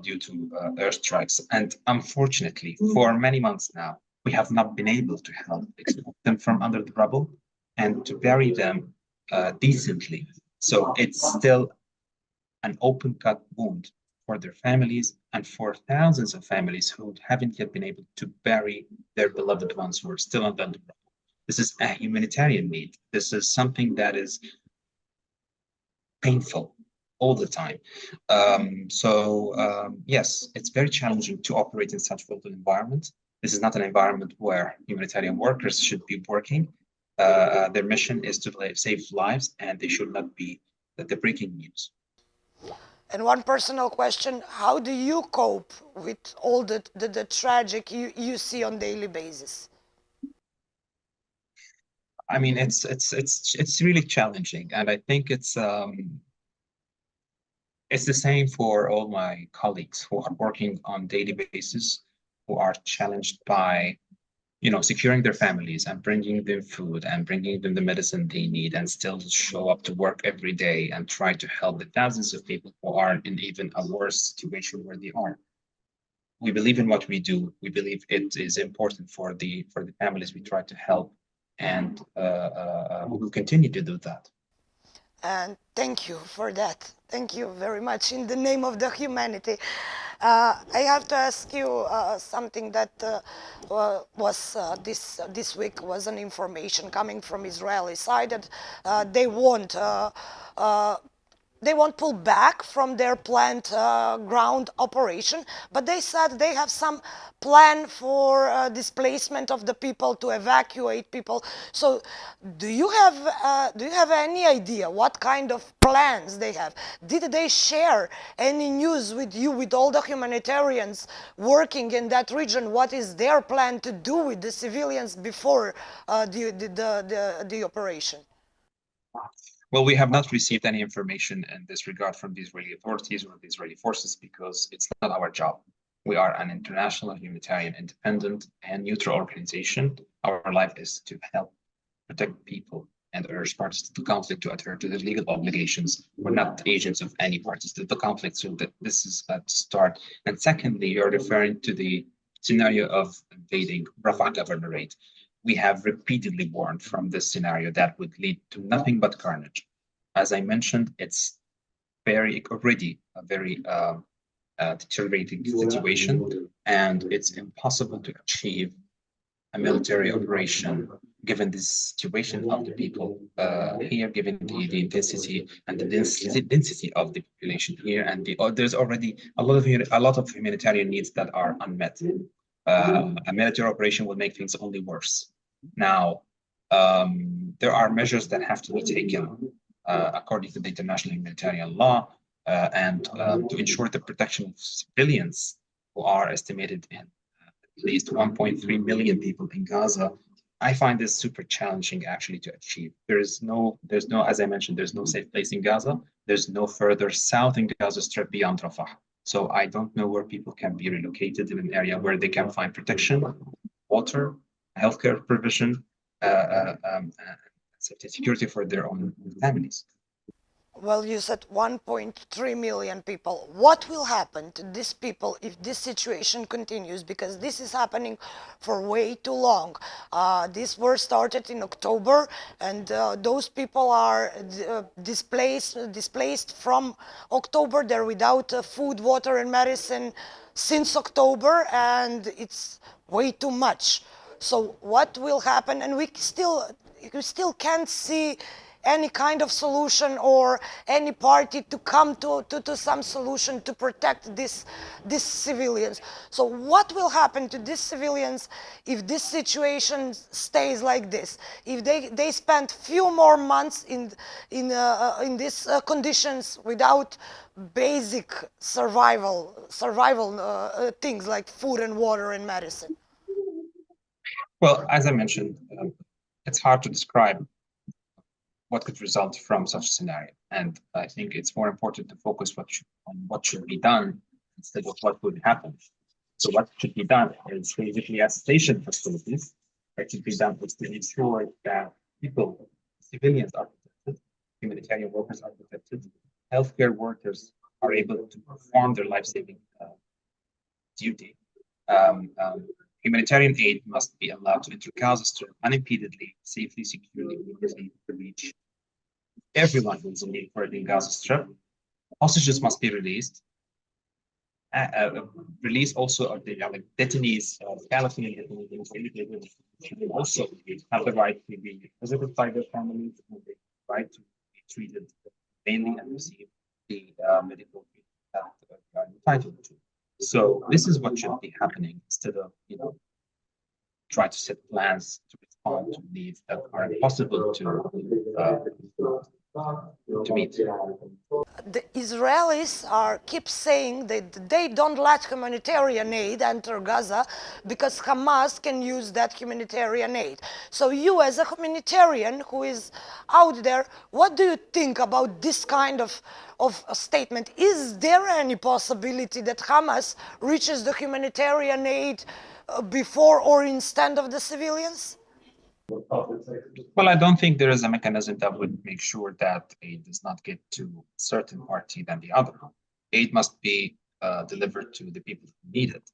due to airstrikes. And unfortunately, for many months now, we have not been able to help extract them from under the rubble and to bury them decently. So it's still an open cut wound for their families and for thousands of families who haven't yet been able to bury their beloved ones who are still under the rubble. This is a humanitarian need. This is something that is painful all the time. Yes, it's very challenging to operate in such volatile environments. This is not an environment where humanitarian workers should be working. Their mission is to save lives, and they should not be the breaking news. And one personal question, how do you cope with all the tragic you see on daily basis? I mean, it's really challenging, and I think it's the same for all my colleagues who are working on daily basis, who are challenged by, securing their families and bringing them food and bringing them the medicine they need, and still show up to work every day and try to help the thousands of people who are in even a worse situation where they are. We believe in what we do. We believe it is important for the families we try to help, and we will continue to do that. And thank you for that. Thank you very much in the name of the humanity. I have to ask you something that was this week was an information coming from Israeli side that they won't pull back from their planned ground operation, but they said they have some plan for displacement of the people, to evacuate people. So do you have any idea what kind of plans they have? Did they share any news with you, with all the humanitarians working in that region? What is their plan to do with the civilians before the operation? Well, we have not received any information in this regard from the Israeli authorities or the Israeli forces, because it's not our job. We are an international humanitarian, independent and neutral organization. Our life is to help protect people and urge parties to the conflict to adhere to their legal obligations. We're not agents of any parties to the conflict, so that this is a start. And secondly, you're referring to the scenario of invading Rafah governorate. We have repeatedly warned from this scenario that would lead to nothing but carnage. As I mentioned, it's already a very deteriorating situation, and it's impossible to achieve a military operation, given the situation of the people here, given the intensity and the density of the population here, and there's already a lot of humanitarian needs that are unmet. A military operation will make things only worse. Now, there are measures that have to be taken according to the international humanitarian law and to ensure the protection of civilians who are estimated in at least 1.3 million people in Gaza. I find this super challenging actually to achieve. There's no, as I mentioned, there's no safe place in Gaza. There's no further south in Gaza Strip beyond Rafah. So I don't know where people can be relocated in an area where they can find protection, water, healthcare provision, security for their own families. Well, you said 1.3 million people. What will happen to these people if this situation continues? Because this is happening for way too long. This war started in October, and those people are displaced from October. They're without food, water, and medicine since October, and it's way too much. So what will happen? And we still can't see any kind of solution or any party to come to some solution to protect these civilians. So what will happen to these civilians if this situation stays like this? If they spend few more months in these conditions without basic survival things like food and water and medicine? Well, as I mentioned, it's hard to describe what could result from such a scenario. And I think it's more important to focus on what should be done instead of what would happen. So what should be done is basically assistance facilities that should be done is to ensure that people, civilians are protected, humanitarian workers are protected, healthcare workers are able to perform their life-saving duty. Humanitarian aid must be allowed to enter Gaza Strip unimpededly, safely, securely, immediately to reach everyone who is in need for it in Gaza Strip. Hostages must be released. Release also of the detainees, Palestinian detainees, should also have the right to be visited by their families and the right to be treated mainly and receive the medical treatment that they are entitled to. So this is what should be happening instead of, try to set plans to respond to needs that are impossible to meet. The Israelis keep saying that they don't let humanitarian aid enter Gaza because Hamas can use that humanitarian aid. So you, as a humanitarian who is out there, what do you think about this kind of a statement? Is there any possibility that Hamas reaches the humanitarian aid before or instead of the civilians? Well, I don't think there is a mechanism that would make sure that aid does not get to a certain party than the other. Aid must be delivered to the people who need it.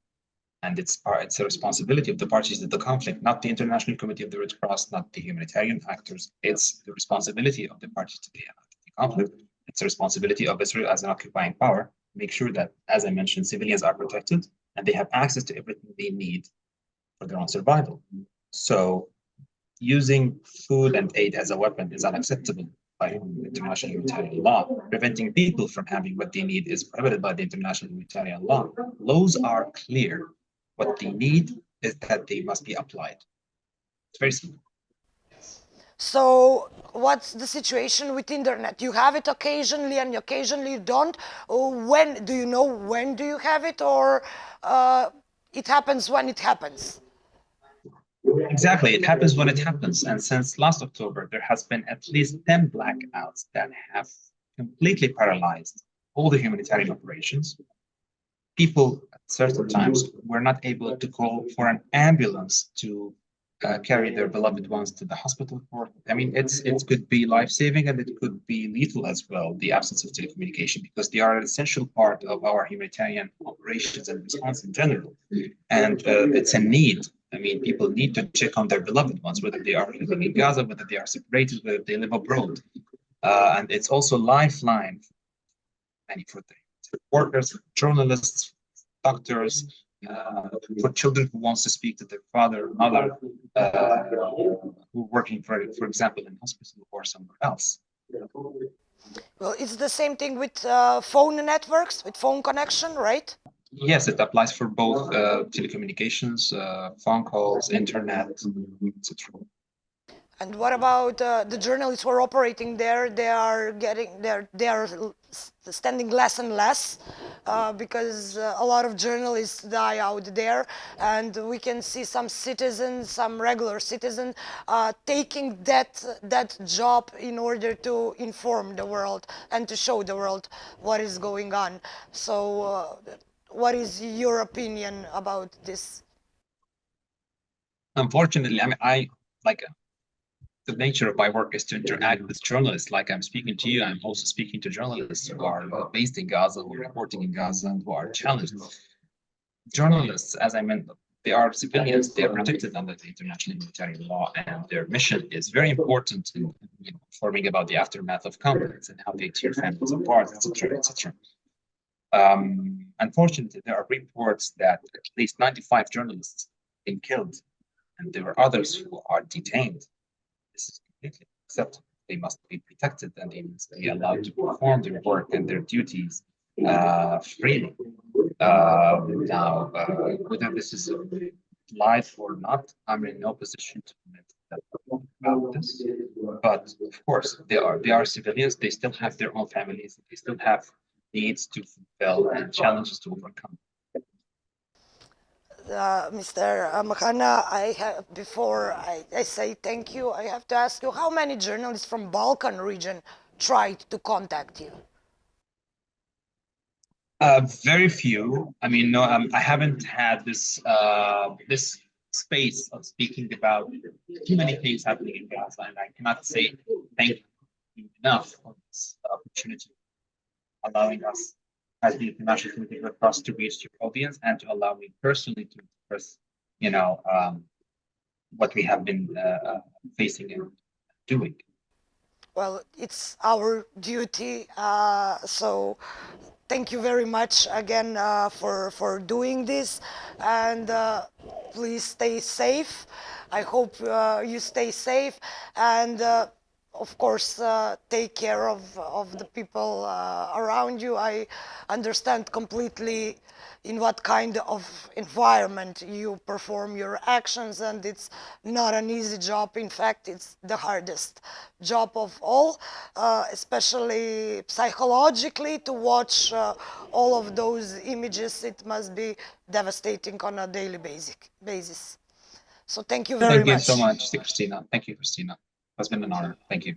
And it's a responsibility of the parties to the conflict, not the International Committee of the Red Cross, not the humanitarian actors. It's the responsibility of the parties to the conflict. It's a responsibility of Israel as an occupying power, make sure that, as I mentioned, civilians are protected and they have access to everything they need for their own survival. So using food and aid as a weapon is unacceptable by international humanitarian law. Preventing people from having what they need is prohibited by the international humanitarian law. Laws are clear. What they need is that they must be applied. It's very simple. So what's the situation with internet? You have it occasionally and occasionally you don't. When do you know when do you have it, or it happens when it happens? Exactly, it happens when it happens. And since last October, there has been at least 10 blackouts that have completely paralyzed all the humanitarian operations. People at certain times were not able to call for an ambulance to carry their beloved ones to the hospital. I mean, it could be life-saving and it could be lethal as well, the absence of telecommunication, because they are an essential part of our humanitarian operations and response in general. And it's a need. I mean, people need to check on their beloved ones, whether they are living in Gaza, whether they are separated, whether they live abroad. And it's also a lifeline for the workers, journalists, doctors, for children who wants to speak to their father or mother who are working, for example, in hospital or somewhere else. Well, it's the same thing with phone networks, with phone connection, right? Yes, it applies for both telecommunications, phone calls, internet, etc. And what about the journalists who are operating there? They are standing less and less because a lot of journalists die out there, and we can see some citizens, some regular citizens, taking that job in order to inform the world and to show the world what is going on. So, what is your opinion about this? Unfortunately, I like the nature of my work is to interact with journalists. Like I'm speaking to you, I'm also speaking to journalists who are based in Gaza, who are reporting in Gaza, and who are challenged. Journalists, as I mentioned, they are civilians. They are protected under the international humanitarian law, and their mission is very important in informing about the aftermath of conflicts and how they tear families apart, etc., etc. Unfortunately, there are reports that at least 95 journalists have been killed, and there are others who are detained. This is completely acceptable. They must be protected and they must be allowed to perform their work and their duties freely. Now, whether this is life or not, I'm in no position to comment about this. But of course, they are civilians. They still have their own families. They still have needs to fulfill and challenges to overcome. Mr. Mhana, before I say thank you, I have to ask you, how many journalists from Balkan region tried to contact you? Very few. I mean, no, I haven't had this this space of speaking about too many things happening in Gaza, and I cannot say thank you enough for this opportunity, allowing us as the International Community Red Cross to reach your audience and to allow me personally to express, what we have been facing and doing. Well, it's our duty, so thank you very much again for doing this, and please stay safe. I hope you stay safe, and of course take care of the people around you. I understand completely in what kind of environment you perform your actions, and it's not an easy job. In fact, it's the hardest job of all, especially psychologically, to watch all of those images. It must be devastating on a daily basis. So thank you very much. Thank you so much, Christina. Thank you, Christina. It's been an honor. Thank you.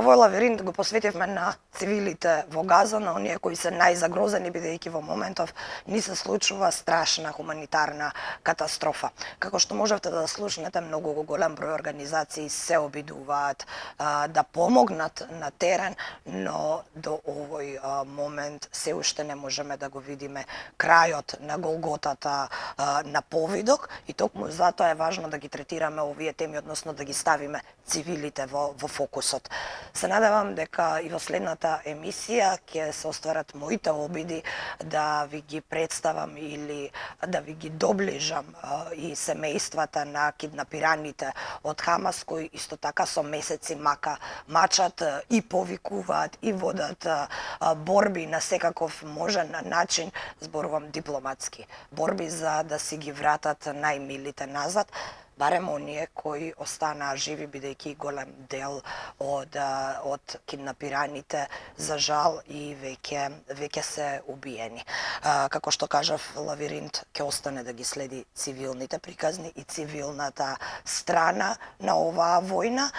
Овој лавиринт го посветивме на цивилите во Газа, на оние кои се најзагрозени, бидејќи во моментов ни се случува страшна хуманитарна катастрофа. Како што можевте да слушнете, многу голем број организации се обидуваат да помогнат на терен, но до овој момент се уште не можеме да го видиме крајот на голготата на повидок, и токму затоа е важно да ги третираме овие теми, односно да ги ставиме цивилите во фокусот. Се надевам дека и во следната емисија ќе се остварат моите обиди да ви ги представам или да ви ги доближам и семејствата на киднапираните од Хамас, кои исто така со месеци мачат и повикуваат и водат борби на секаков можен начин, зборувам дипломатски борби, за да си ги вратат најмилите назад, барем оние кои останаа живи, бидејќи голем дел од киднапираните за жал и веќе се убиени. Како што кажав, Лавиринт ќе остане да ги следи цивилните приказни и цивилната страна на оваа војна,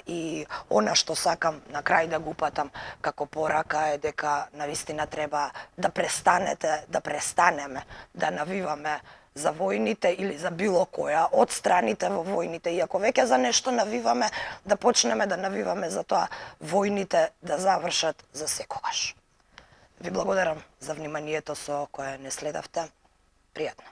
и она што сакам на крај да го упатам како порака е дека навистина треба да престанеме да навиваме за војните или за било која од страните во војните, иако веќе за нешто навиваме, да почнеме да навиваме за тоа војните да завршат за секогаш. Ви благодарам за вниманието со кое не следавте. Пријатно.